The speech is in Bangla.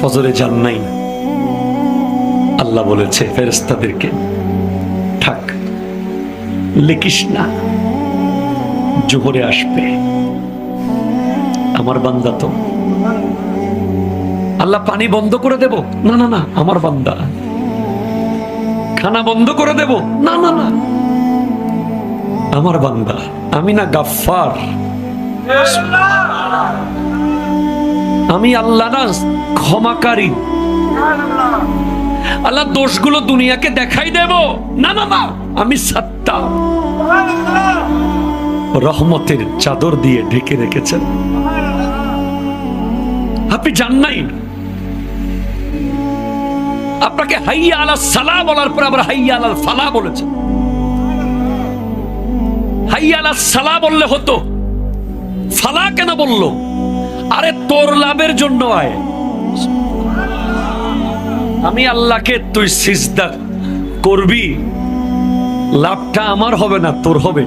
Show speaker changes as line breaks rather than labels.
ফজরে যান নাই, আল্লাহ বলেছে ফেরেশতাদেরকে, থাক, লিখিস না, জোহরে আসবে। আমার বান্দা তো। আল্লাহ পানি বন্ধ করে দেব? না না না, আমার বান্দা। খানা বন্ধ করে দেব? না না না, আমার বান্দা। আমি না গাফফার, আমি আল্লাহ না ক্ষমাকারী। আল্লাহ দোষগুলো দুনিয়াকে দেখাই দেব? না না না, আমি সাত্তার। রহমতের চাদর দিয়ে ঢেকে রেখেছেন। আপনি জান নাই, আপনাকে হাইয়া আলা সালাহ বলার পর আবার হাইয়া আলাল ফালাহ বলেছেন। হাইয়া আলা সালাহ বললে হতো, ফালাহ কেন বললো? আরে তোর লাভের জন্য আয়। আমি আল্লাহকে তুই সিজদা করবি, লাভটা আমার হবে না, তোর হবে।